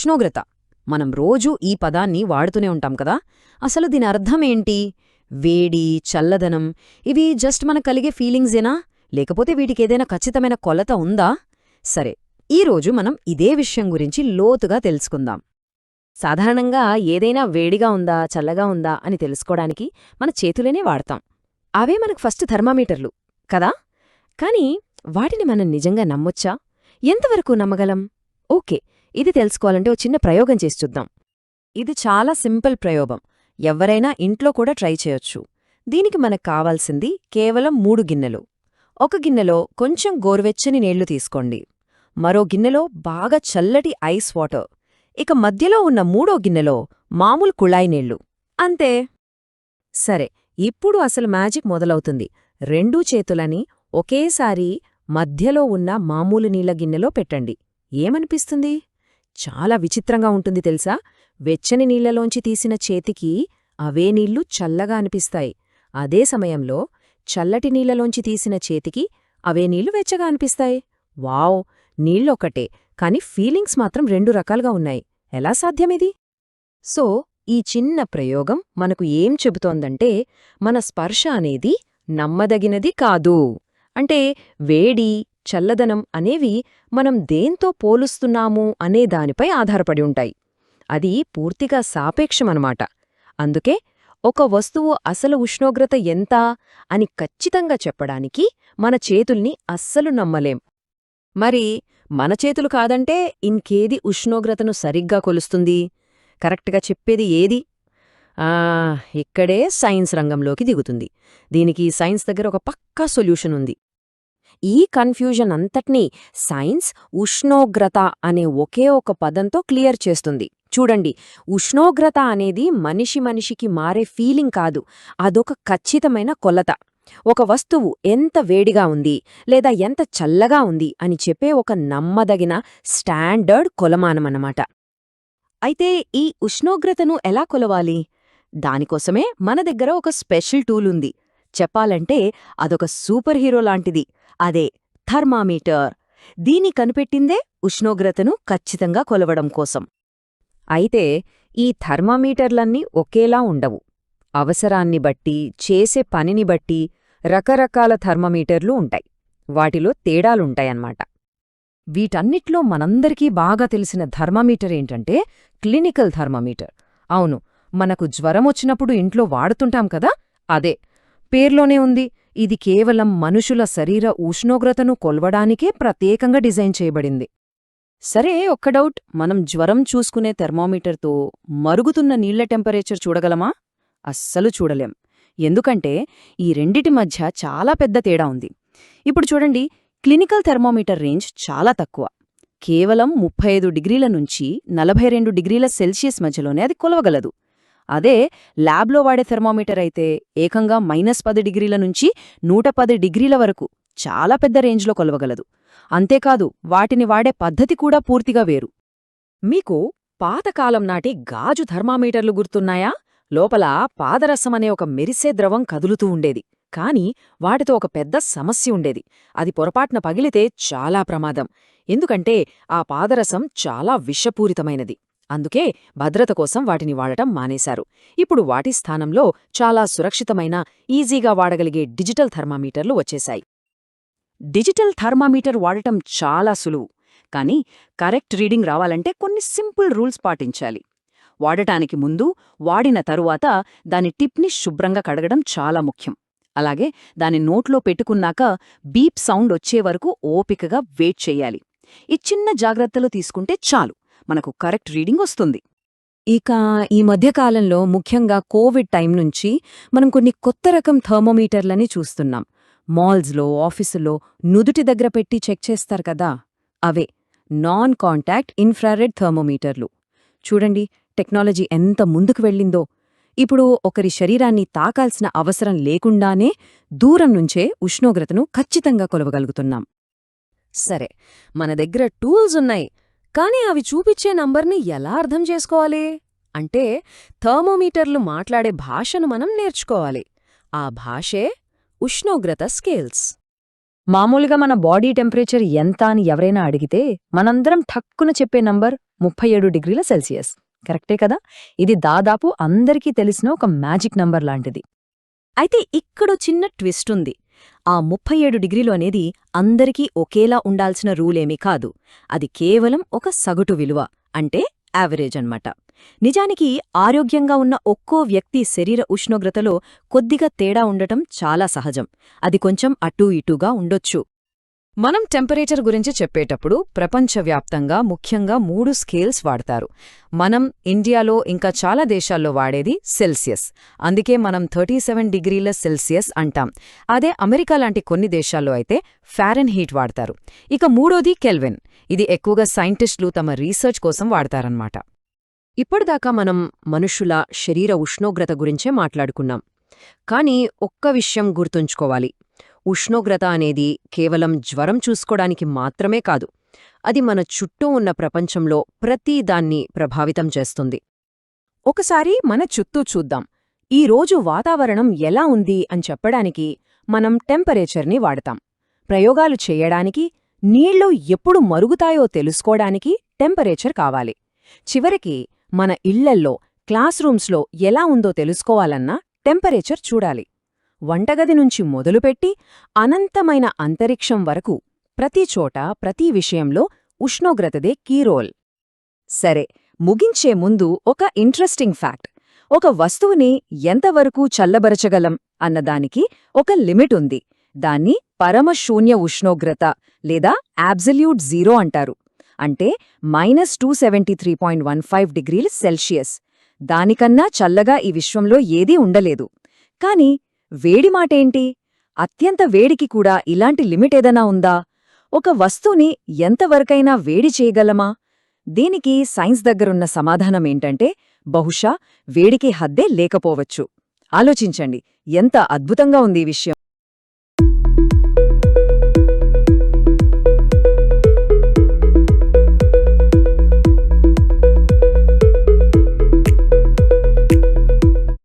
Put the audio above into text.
ఉష్ణోగ్రత. మనం రోజూ ఈ పదాన్ని వాడుతూనే ఉంటాం కదా. అసలు దీని అర్థమేంటి? వేడి, చల్లదనం ఇవి జస్ట్ మనకు కలిగే ఫీలింగ్సేనా, లేకపోతే వీటికేదైనా ఖచ్చితమైన కొలత ఉందా? సరే, ఈరోజు మనం ఇదే విషయం గురించి లోతుగా తెలుసుకుందాం. సాధారణంగా ఏదైనా వేడిగా ఉందా చల్లగా ఉందా అని తెలుసుకోవడానికి మన చేతులనే వాడతాం. అవే మనకు ఫస్ట్ థర్మామీటర్లు కదా. కానీ వాటిని మనం నిజంగా నమ్మొచ్చా? ఎంతవరకు నమ్మగలం? ఓకే, ఇది తెలుసుకోవాలంటే ఓ చిన్న ప్రయోగం చేసి చూద్దాం. ఇది చాలా సింపుల్ ప్రయోగం. ఎవ్వరైనా ఇంట్లో కూడా ట్రై చేయొచ్చు. దీనికి మనకు కావాల్సింది కేవలం 3 గిన్నెలు. ఒక గిన్నెలో కొంచెం గోరువెచ్చని నీళ్లు తీసుకోండి. మరో గిన్నెలో బాగా చల్లటి ఐస్ వాటర్. ఇక మధ్యలో ఉన్న మూడో గిన్నెలో మామూలు కుళాయి నీళ్లు. అంతే. సరే, ఇప్పుడు అసలు మ్యాజిక్ మొదలవుతుంది. రెండూ చేతులని ఒకేసారి మధ్యలో ఉన్న మామూలు నీళ్ల గిన్నెలో పెట్టండి. ఏమనిపిస్తుంది? చాలా విచిత్రంగా ఉంటుంది తెలుసా? వెచ్చని నీళ్లలోంచి తీసిన చేతికి అవే నీళ్లు చల్లగా అనిపిస్తాయి. అదే సమయంలో చల్లటి నీళ్లలోంచి తీసిన చేతికి అవే నీళ్లు వెచ్చగా అనిపిస్తాయి. వావ్! నీళ్ళొక్కటే, కాని ఫీలింగ్స్ మాత్రం 2 రకాలుగా ఉన్నాయి. ఎలా సాధ్యమిది? సో, ఈ చిన్న ప్రయోగం మనకు ఏం చెబుతోందంటే, మన స్పర్శ అనేది నమ్మదగినది కాదు. అంటే వేడి, చల్లదనం అనేవి మనం దేంతో పోలుస్తున్నాము అనే దానిపై ఆధారపడి ఉంటాయి. అది పూర్తిగా సాపేక్షమనమాట. అందుకే ఒక వస్తువు అసలు ఉష్ణోగ్రత ఎంత అని ఖచ్చితంగా చెప్పడానికి మన చేతుల్ని అస్సలు నమ్మలేం. మరి మన చేతులు కాదంటే ఇంకేది ఉష్ణోగ్రతను సరిగ్గా కొలుస్తుంది? కరెక్ట్గా చెప్పేది ఏది? ఇక్కడే సైన్స్ రంగంలోకి దిగుతుంది. దీనికి సైన్స్ దగ్గర ఒక పక్కా సొల్యూషన్ ఉంది. ఈ కన్ఫ్యూజన్ అంతటినీ సైన్స్ ఉష్ణోగ్రత అనే ఒకే ఒక పదంతో క్లియర్ చేస్తుంది. చూడండి, ఉష్ణోగ్రత అనేది మనిషికి మారే ఫీలింగ్ కాదు, అదొక ఖచ్చితమైన కొలత. ఒక వస్తువు ఎంత వేడిగా ఉంది లేదా ఎంత చల్లగా ఉంది అని చెప్పే ఒక నమ్మదగిన స్టాండర్డ్ కొలమానమన్నమాట. అయితే ఈ ఉష్ణోగ్రతను ఎలా కొలవాలి? దానికోసమే మన దగ్గర ఒక స్పెషల్ టూల్ ఉంది. చెప్పాలంటే అదొక సూపర్ హీరో లాంటిది. అదే థర్మామీటర్. దీన్ని కనిపెట్టిందే ఉష్ణోగ్రతను ఖచ్చితంగా కొలవడం కోసం. అయితే ఈ థర్మామీటర్లన్నీ ఒకేలా ఉండవు. అవసరాన్ని బట్టి, చేసే పనిని బట్టి రకరకాల థర్మామీటర్లు ఉంటాయి. వాటిలో తేడాలుంటాయన్నమాట. వీటన్నిట్లో మనందరికీ బాగా తెలిసిన థర్మామీటర్ ఏంటంటే క్లినికల్ థర్మామీటర్. అవును, మనకు జ్వరమొచ్చినప్పుడు ఇంట్లో వాడుతుంటాం కదా, అదే. పేర్లోనే ఉంది, ఇది కేవలం మనుషుల శరీర ఉష్ణోగ్రతను కొలవడానికే ప్రత్యేకంగా డిజైన్ చేయబడింది. సరే, ఒక్క డౌట్. మనం జ్వరం చూసుకునే థర్మామీటర్తో మరుగుతున్న నీళ్ల టెంపరేచర్ చూడగలమా? అస్సలు చూడలేం. ఎందుకంటే ఈ రెండిటి మధ్య చాలా పెద్ద తేడా ఉంది. ఇప్పుడు చూడండి, క్లినికల్ థర్మామీటర్ రేంజ్ చాలా తక్కువ. కేవలం 35 డిగ్రీల నుంచి 42 డిగ్రీల సెల్సియస్ మధ్యలోనే అది కొలవగలదు. అదే ల్యాబ్లో వాడే థర్మామీటర్ అయితే ఏకంగా -10 డిగ్రీల నుంచి 110 డిగ్రీల వరకు చాలా పెద్ద రేంజ్లో కొలవగలదు. అంతేకాదు, వాటిని వాడే పద్ధతి కూడా పూర్తిగా వేరు. మీకు పాతకాలం నాటి గాజు థర్మామీటర్లు గుర్తున్నాయా? లోపల పాదరసమనే ఒక మెరిసే ద్రవం కదులుతూ ఉండేది. కాని వాటితో ఒక పెద్ద సమస్య ఉండేది. అది పొరపాటున పగిలితే చాలా ప్రమాదం. ఎందుకంటే ఆ పాదరసం చాలా విషపూరితమైనది. అందుకే భద్రత కోసం వాటిని వాడటం మానేశారు. ఇప్పుడు వాటి స్థానంలో చాలా సురక్షితమైన, ఈజీగా వాడగలిగే డిజిటల్ థర్మామీటర్లు వచ్చేశాయి. డిజిటల్ థర్మామీటర్ వాడటం చాలా సులువు. కానీ కరెక్ట్ రీడింగ్ రావాలంటే కొన్ని సింపుల్ రూల్స్ పాటించాలి. వాడటానికి ముందు, వాడిన తరువాత దాని టిప్ని శుభ్రంగా కడగడం చాలా ముఖ్యం. అలాగే దాని నోట్లో పెట్టుకున్నాక బీప్ సౌండ్ వచ్చే వరకు ఓపికగా వెయిట్ చెయ్యాలి. ఈ చిన్న జాగ్రత్తలు తీసుకుంటే చాలు, మనకు కరెక్ట్ రీడింగ్ వస్తుంది. ఇక ఈ మధ్యకాలంలో ముఖ్యంగా కోవిడ్ టైం నుంచి మనం కొన్ని కొత్త రకం థర్మోమీటర్లని చూస్తున్నాం. మాల్స్లో, ఆఫీసుల్లో నుదుటి దగ్గర పెట్టి చెక్ చేస్తారు కదా, అవే నాన్ కాంటాక్ట్ ఇన్ఫ్రారెడ్ థర్మోమీటర్లు. చూడండి, టెక్నాలజీ ఎంత ముందుకు వెళ్ళిందో. ఇప్పుడు ఒకరి శరీరాన్ని తాకాల్సిన అవసరం లేకుండానే దూరం నుంచే ఉష్ణోగ్రతను ఖచ్చితంగా కొలవగలుగుతున్నాం. సరే, మన దగ్గర టూల్స్ ఉన్నాయి, కానీ అవి చూపించే నంబర్ని ఎలా అర్థం చేసుకోవాలి? అంటే థర్మోమీటర్లు మాట్లాడే భాషను మనం నేర్చుకోవాలి. ఆ భాషే ఉష్ణోగ్రత స్కేల్స్. మామూలుగా మన బాడీ టెంపరేచర్ ఎంత అని ఎవరైనా అడిగితే మనందరం ఠక్కున చెప్పే నంబర్ 37 డిగ్రీల సెల్సియస్. కరెక్టే కదా? ఇది దాదాపు అందరికీ తెలిసిన ఒక మ్యాజిక్ నంబర్ లాంటిది. అయితే ఇక్కడో చిన్న ట్విస్ట్ ఉంది. ఆ 37 డిగ్రీలు అనేది అందరికీ ఒకేలా ఉండాల్సిన రూలేమీ కాదు. అది కేవలం ఒక సగటు విలువ, అంటే యావరేజ్ అన్నమాట. నిజానికి ఆరోగ్యంగా ఉన్న ఒక్కో వ్యక్తి శరీర ఉష్ణోగ్రతలో కొద్దిగా తేడా ఉండటం చాలా సహజం. అది కొంచెం అటూ ఇటూగా ఉండొచ్చు. మనం టెంపరేచర్ గురించి చెప్పేటప్పుడు ప్రపంచవ్యాప్తంగా ముఖ్యంగా 3 స్కేల్స్ వాడతారు. మనం ఇండియాలో ఇంకా చాలా దేశాల్లో వాడేది సెల్సియస్. అందుకే మనం 37 డిగ్రీల సెల్సియస్ అంటాం. అదే అమెరికా లాంటి కొన్ని దేశాల్లో అయితే ఫారెన్హీట్ వాడతారు. ఇక మూడోది కెల్విన్. ఇది ఎక్కువగా సైంటిస్టులు తమ రీసెర్చ్ కోసం వాడతారన్నమాట. ఇప్పటిదాకా మనం మనుషుల శరీర ఉష్ణోగ్రత గురించే మాట్లాడుకున్నాం. కానీ ఒక్క విషయం గుర్తుంచుకోవాలి. ఉష్ణోగ్రత అనేది కేవలం జ్వరం చూసుకోడానికి మాత్రమే కాదు. అది మన చుట్టూ ఉన్న ప్రపంచంలో ప్రతిదాన్ని ప్రభావితం చేస్తుంది. ఒకసారి మన చుట్టూ చూద్దాం. ఈ రోజు వాతావరణం ఎలా ఉంది అని చెప్పడానికి మనం టెంపరేచర్ని వాడతాం. ప్రయోగాలు చేయడానికి, నీళ్లు ఎప్పుడు మరుగుతాయో తెలుసుకోవడానికి టెంపరేచర్ కావాలి. చివరికి మన ఇళ్లల్లో, క్లాస్ రూమ్స్లో ఎలా ఉందో తెలుసుకోవాలన్నా టెంపరేచర్ చూడాలి. వంటగది నుంచి మొదలుపెట్టి అనంతమైన అంతరిక్షం వరకు ప్రతి చోట, ప్రతి విషయంలో ఉష్ణోగ్రతదే కీ రోల్. సరే, ముగించే ముందు ఒక ఇంట్రెస్టింగ్ ఫ్యాక్ట్. ఒక వస్తువుని ఎంతవరకు చల్లబరచగలం అన్నదానికి ఒక లిమిట్ ఉంది. దాన్ని పరమశూన్య ఉష్ణోగ్రత లేదా అబ్సల్యూట్ జీరో అంటారు. అంటే -273.15 డిగ్రీల సెల్సియస్. దానికన్నా చల్లగా ఈ విశ్వంలో ఏదీ ఉండలేదు. కాని వేడి మాటేంటి? అత్యంత వేడికి కూడా ఇలాంటి లిమిట్ ఏదైనా ఉందా? ఒక వస్తువుని ఎంతవరకైనా వేడి చేయగలమా? దీనికి సైన్స్ దగ్గరున్న సమాధానమేంటంటే బహుశా వేడికి హద్దే లేకపోవచ్చు. ఆలోచించండి, ఎంత అద్భుతంగా ఉంది ఈ విషయం.